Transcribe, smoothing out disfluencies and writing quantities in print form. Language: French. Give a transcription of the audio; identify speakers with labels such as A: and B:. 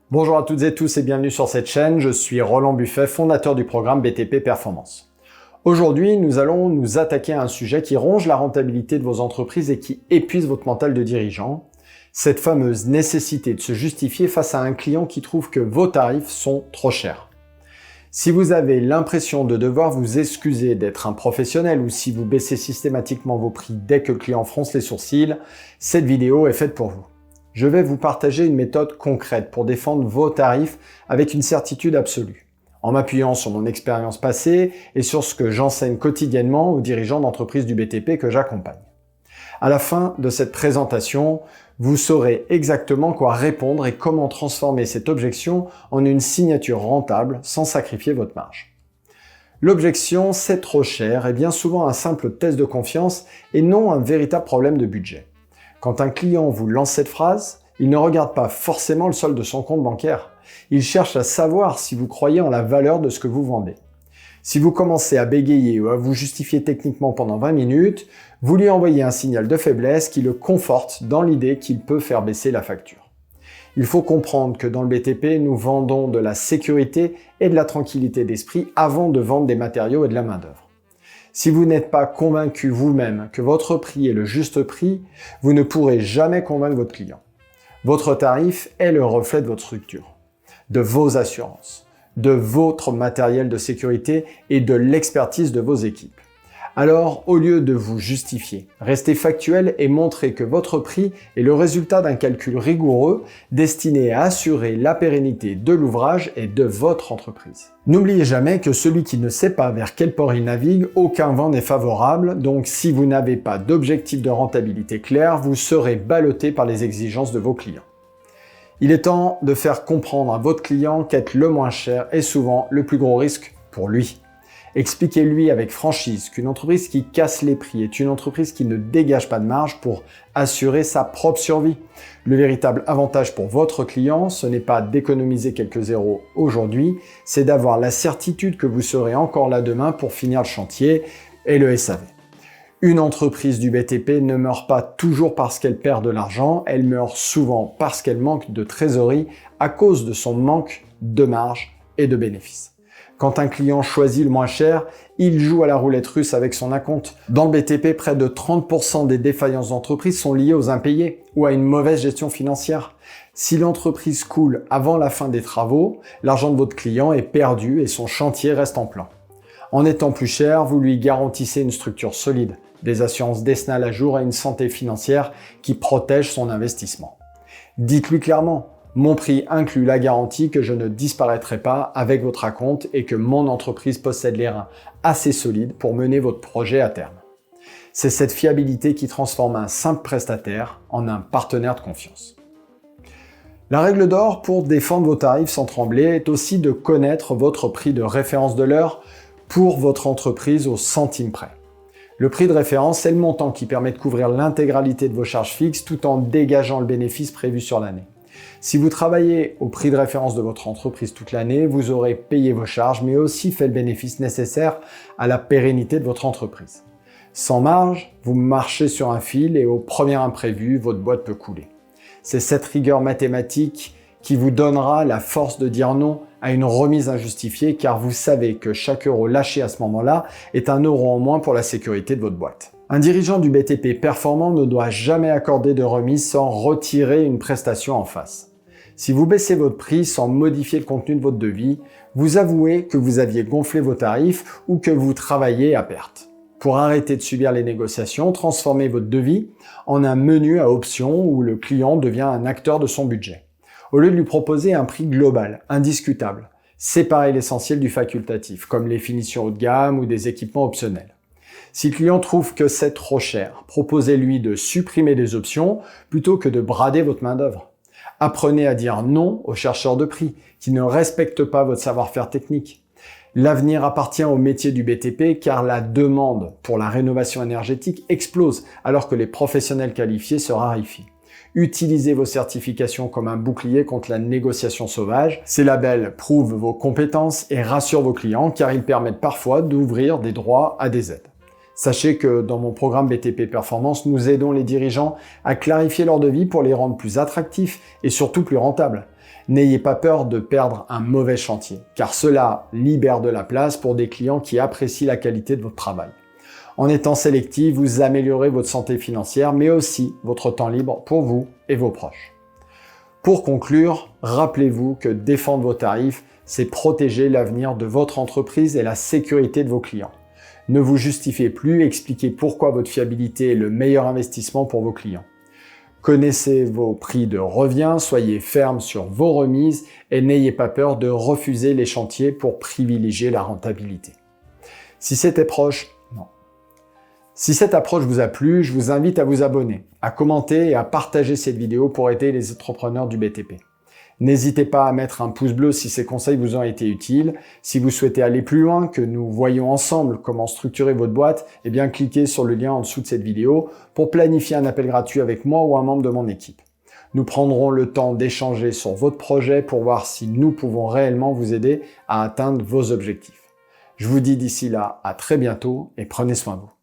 A: Bonjour à toutes et tous et bienvenue sur cette chaîne, je suis Roland Buffet, fondateur du programme BTP Performance. Aujourd'hui, nous allons nous attaquer à un sujet qui ronge la rentabilité de vos entreprises et qui épuise votre mental de dirigeant, cette fameuse nécessité de se justifier face à un client qui trouve que vos tarifs sont trop chers. Si vous avez l'impression de devoir vous excuser d'être un professionnel ou si vous baissez systématiquement vos prix dès que le client fronce les sourcils, cette vidéo est faite pour vous. Je vais vous partager une méthode concrète pour défendre vos tarifs avec une certitude absolue, en m'appuyant sur mon expérience passée et sur ce que j'enseigne quotidiennement aux dirigeants d'entreprises du BTP que j'accompagne. À la fin de cette présentation, vous saurez exactement quoi répondre et comment transformer cette objection en une signature rentable sans sacrifier votre marge. L'objection « c'est trop cher » est bien souvent un simple test de confiance et non un véritable problème de budget. Quand un client vous lance cette phrase, il ne regarde pas forcément le solde de son compte bancaire. Il cherche à savoir si vous croyez en la valeur de ce que vous vendez. Si vous commencez à bégayer ou à vous justifier techniquement pendant 20 minutes, vous lui envoyez un signal de faiblesse qui le conforte dans l'idée qu'il peut faire baisser la facture. Il faut comprendre que dans le BTP, nous vendons de la sécurité et de la tranquillité d'esprit avant de vendre des matériaux et de la main-d'œuvre. Si vous n'êtes pas convaincu vous-même que votre prix est le juste prix, vous ne pourrez jamais convaincre votre client. Votre tarif est le reflet de votre structure, de vos assurances, de votre matériel de sécurité et de l'expertise de vos équipes. Alors, au lieu de vous justifier, restez factuel et montrez que votre prix est le résultat d'un calcul rigoureux destiné à assurer la pérennité de l'ouvrage et de votre entreprise. N'oubliez jamais que celui qui ne sait pas vers quel port il navigue, aucun vent n'est favorable, donc si vous n'avez pas d'objectif de rentabilité clair, vous serez ballotté par les exigences de vos clients. Il est temps de faire comprendre à votre client qu'être le moins cher est souvent le plus gros risque pour lui. Expliquez-lui avec franchise qu'une entreprise qui casse les prix est une entreprise qui ne dégage pas de marge pour assurer sa propre survie. Le véritable avantage pour votre client, ce n'est pas d'économiser quelques zéros aujourd'hui, c'est d'avoir la certitude que vous serez encore là demain pour finir le chantier et le SAV. Une entreprise du BTP ne meurt pas toujours parce qu'elle perd de l'argent, elle meurt souvent parce qu'elle manque de trésorerie à cause de son manque de marge et de bénéfices. Quand un client choisit le moins cher, il joue à la roulette russe avec son acompte. Dans le BTP, près de 30% des défaillances d'entreprise sont liées aux impayés ou à une mauvaise gestion financière. Si l'entreprise coule avant la fin des travaux, l'argent de votre client est perdu et son chantier reste en plan. En étant plus cher, vous lui garantissez une structure solide, des assurances décennales à jour et une santé financière qui protège son investissement. Dites-lui clairement: mon prix inclut la garantie que je ne disparaîtrai pas avec votre acompte et que mon entreprise possède les reins assez solides pour mener votre projet à terme. C'est cette fiabilité qui transforme un simple prestataire en un partenaire de confiance. La règle d'or pour défendre vos tarifs sans trembler est aussi de connaître votre prix de référence de l'heure pour votre entreprise au centime près. Le prix de référence, c'est le montant qui permet de couvrir l'intégralité de vos charges fixes tout en dégageant le bénéfice prévu sur l'année. Si vous travaillez au prix de référence de votre entreprise toute l'année, vous aurez payé vos charges, mais aussi fait le bénéfice nécessaire à la pérennité de votre entreprise. Sans marge, vous marchez sur un fil et au premier imprévu, votre boîte peut couler. C'est cette rigueur mathématique qui vous donnera la force de dire non à une remise injustifiée, car vous savez que chaque euro lâché à ce moment-là est un euro en moins pour la sécurité de votre boîte. Un dirigeant du BTP performant ne doit jamais accorder de remise sans retirer une prestation en face. Si vous baissez votre prix sans modifier le contenu de votre devis, vous avouez que vous aviez gonflé vos tarifs ou que vous travaillez à perte. Pour arrêter de subir les négociations, transformez votre devis en un menu à options où le client devient un acteur de son budget. Au lieu de lui proposer un prix global, indiscutable, séparez l'essentiel du facultatif, comme les finitions haut de gamme ou des équipements optionnels. Si le client trouve que c'est trop cher, proposez-lui de supprimer des options plutôt que de brader votre main-d'œuvre. Apprenez à dire non aux chercheurs de prix qui ne respectent pas votre savoir-faire technique. L'avenir appartient au métier du BTP car la demande pour la rénovation énergétique explose alors que les professionnels qualifiés se raréfient. Utilisez vos certifications comme un bouclier contre la négociation sauvage. Ces labels prouvent vos compétences et rassurent vos clients car ils permettent parfois d'ouvrir des droits à des aides. Sachez que dans mon programme BTP Performance, nous aidons les dirigeants à clarifier leur devis pour les rendre plus attractifs et surtout plus rentables. N'ayez pas peur de perdre un mauvais chantier, car cela libère de la place pour des clients qui apprécient la qualité de votre travail. En étant sélectif, vous améliorez votre santé financière, mais aussi votre temps libre pour vous et vos proches. Pour conclure, rappelez-vous que défendre vos tarifs, c'est protéger l'avenir de votre entreprise et la sécurité de vos clients. Ne vous justifiez plus, expliquez pourquoi votre fiabilité est le meilleur investissement pour vos clients. Connaissez vos prix de revient, soyez ferme sur vos remises et n'ayez pas peur de refuser les chantiers pour privilégier la rentabilité. Si cette approche vous a plu, je vous invite à vous abonner, à commenter et à partager cette vidéo pour aider les entrepreneurs du BTP. N'hésitez pas à mettre un pouce bleu si ces conseils vous ont été utiles. Si vous souhaitez aller plus loin, que nous voyons ensemble comment structurer votre boîte, eh bien cliquez sur le lien en dessous de cette vidéo pour planifier un appel gratuit avec moi ou un membre de mon équipe. Nous prendrons le temps d'échanger sur votre projet pour voir si nous pouvons réellement vous aider à atteindre vos objectifs. Je vous dis d'ici là à très bientôt et prenez soin de vous.